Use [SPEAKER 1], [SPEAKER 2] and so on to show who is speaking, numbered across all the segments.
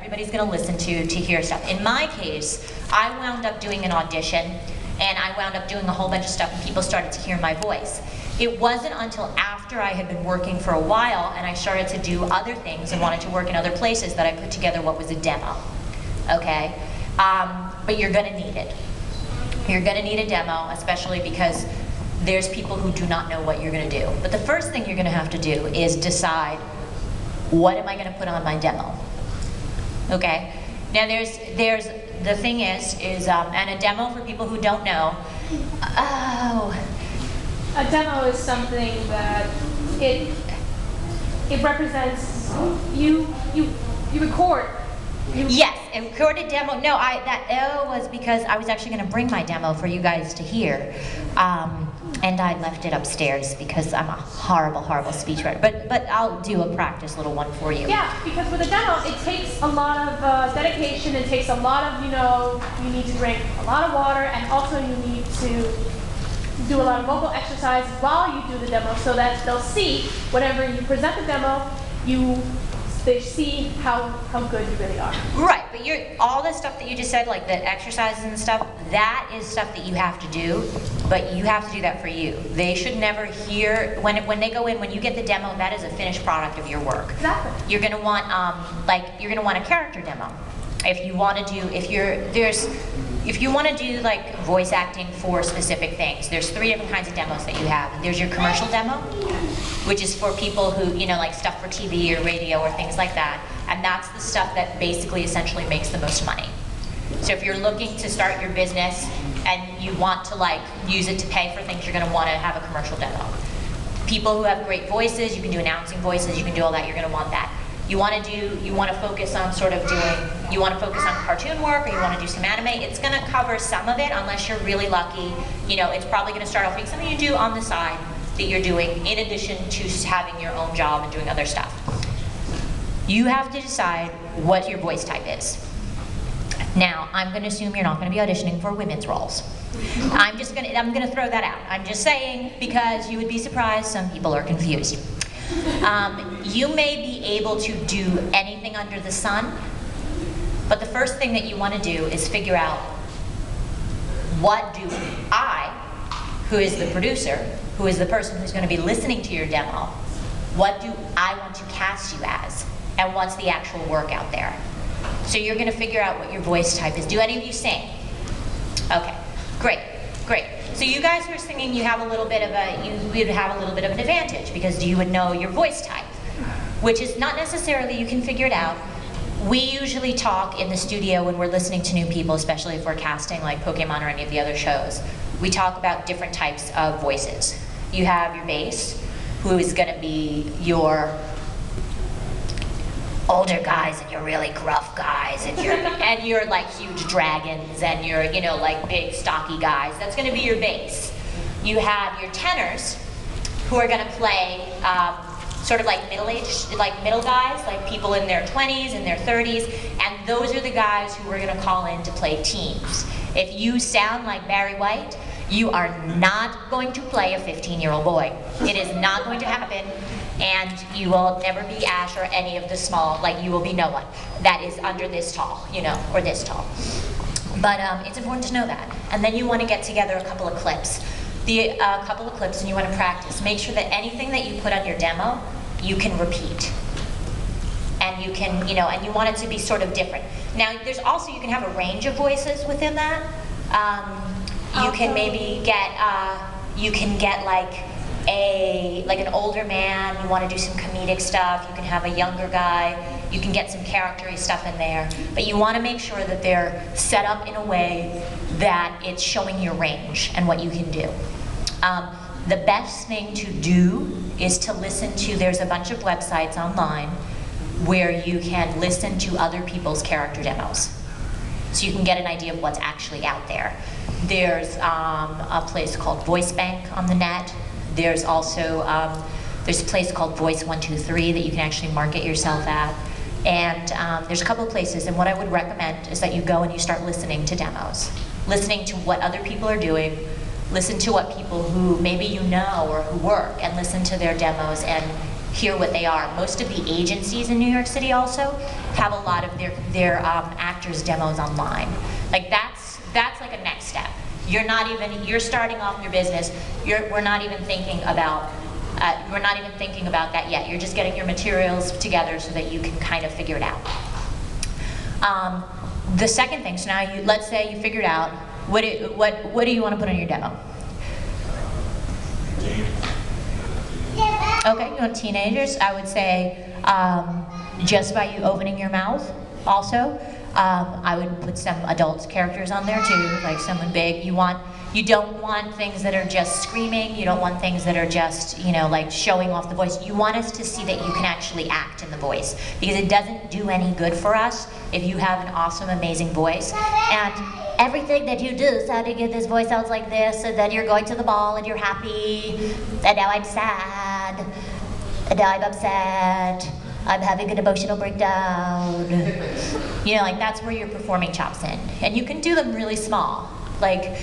[SPEAKER 1] everybody's going to listen to hear stuff. In my case, I wound up doing an audition, and I wound up doing a whole bunch of stuff, and people started to hear my voice. It wasn't until after I had been working for a while and I started to do other things and wanted to work in other places that I put together what was a demo, okay? But you're gonna need it. You're gonna need a demo, especially because there's people who do not know what you're gonna do. But the first thing you're gonna have to do is decide, what am I gonna put on my demo, okay? Now the thing is, and a demo for people who don't know,
[SPEAKER 2] a demo is something that it represents you record.
[SPEAKER 1] Yes, a recorded demo. No, that was because I was actually going to bring my demo for you guys to hear, and I left it upstairs because I'm a horrible speechwriter. But I'll do a practice little one for you.
[SPEAKER 2] Yeah, because with a demo, it takes a lot of dedication. It takes a lot of, you need to drink a lot of water, and also you need to do a lot of vocal exercise while you do the demo, so that they'll see whenever you present the demo, they see how good you really are.
[SPEAKER 1] Right, but all the stuff that you just said, like the exercises and stuff, that is stuff that you have to do, but you have to do that for you. They should never hear, when they go in, when you get the demo, that is a finished product of your work.
[SPEAKER 2] Exactly.
[SPEAKER 1] You're gonna want, you're gonna want a character demo. If you want to do, if you want to do like voice acting for specific things, there's 3 different kinds of demos that you have. There's your commercial demo, which is for people who, like stuff for TV or radio or things like that. And that's the stuff that basically essentially makes the most money. So if you're looking to start your business and you want to use it to pay for things, you're going to want to have a commercial demo. People who have great voices, you can do announcing voices, you can do all that, you're going to want that. You want to focus on you want to focus on cartoon work, or you want to do some anime. It's going to cover some of it unless you're really lucky. It's probably going to start off being something you do on the side that you're doing in addition to having your own job and doing other stuff. You have to decide what your voice type is. Now, I'm going to assume you're not going to be auditioning for women's roles. I'm going to throw that out. I'm just saying, because you would be surprised, some people are confused. You may be able to do anything under the sun, but the first thing that you want to do is figure out, what do I, who is the producer, who is the person who's going to be listening to your demo, what do I want to cast you as, and what's the actual work out there? So you're going to figure out what your voice type is. Do any of you sing? Okay, great. So you guys who are singing, you would have a little bit of an advantage, because you would know your voice type, which is not necessarily, you can figure it out. We usually talk in the studio when we're listening to new people, especially if we're casting like Pokemon or any of the other shows. We talk about different types of voices. You have your bass, who is going to be your older guys and your really gruff guys and your like huge dragons and your like big stocky guys. That's going to be your bass. You have your tenors, who are going to play sort of like middle-aged, like middle guys, like people in their 20s and their 30s, and those are the guys who we're going to call in to play teens. If you sound like Barry White, you are not going to play a 15-year-old boy. It is not going to happen. And you will never be Ash or any of the small, you will be no one that is under this tall, or this tall. But it's important to know that. And then you want to get together a couple of clips. And you want to practice. Make sure that anything that you put on your demo, you can repeat. And you can, and you want it to be sort of different. Now, there's also, you can have a range of voices within that. You can maybe get, like an older man, you want to do some comedic stuff, you can have a younger guy, you can get some character-y stuff in there, but you want to make sure that they're set up in a way that it's showing your range and what you can do. The best thing to do is to listen to, there's a bunch of websites online where you can listen to other people's character demos. So you can get an idea of what's actually out there. There's a place called Voice Bank on the net. There's also, there's a place called Voice123 that you can actually market yourself at. And there's a couple of places, and what I would recommend is that you go and you start listening to demos. Listening to what other people are doing, listen to what people who maybe you know or who work, and listen to their demos and hear what they are. Most of the agencies in New York City also have a lot of their actors' demos online. Like that's like a next step. You're starting off your business. We're not even thinking about that yet. You're just getting your materials together so that you can kind of figure it out. The second thing, so now let's say you figured out, what do you want to put on your demo? Okay, you want teenagers? I would say just by you opening your mouth also. I would put some adult characters on there too, like someone big. You don't want things that are just screaming. You don't want things that are just, like showing off the voice. You want us to see that you can actually act in the voice, because it doesn't do any good for us if you have an awesome, amazing voice and everything that you do sounding in this voice sounds like this, and then you're going to the ball and you're happy, and now I'm sad, and now I'm upset, I'm having an emotional breakdown. Like that's where your performing chops in. And you can do them really small. Like,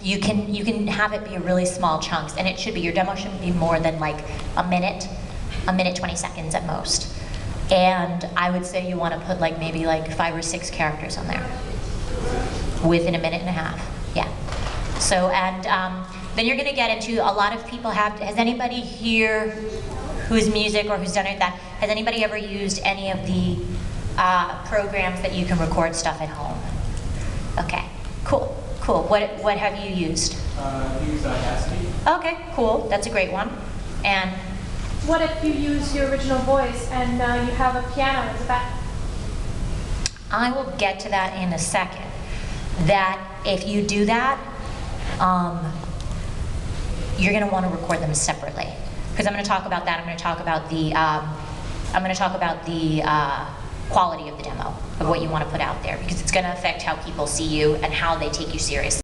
[SPEAKER 1] you can have it be really small chunks, and your demo shouldn't be more than like a minute 20 seconds at most. And I would say you want to put like maybe like 5 or 6 characters on there within a minute and a half. Yeah. So, and then you're going to get into, a lot of people has anybody here who's music or who's done it that, has anybody ever used any of the programs that you can record stuff at home? Okay, cool. What have you used?
[SPEAKER 3] Use Audacity.
[SPEAKER 1] Okay, cool. That's a great one. And
[SPEAKER 2] What if you use your original voice and you have a piano as a back?
[SPEAKER 1] I will get to that in a second. That if you do that, you're going to want to record them separately, because I'm going to talk about that. I'm going to talk about the quality of the demo, of what you want to put out there, because it's going to affect how people see you and how they take you seriously.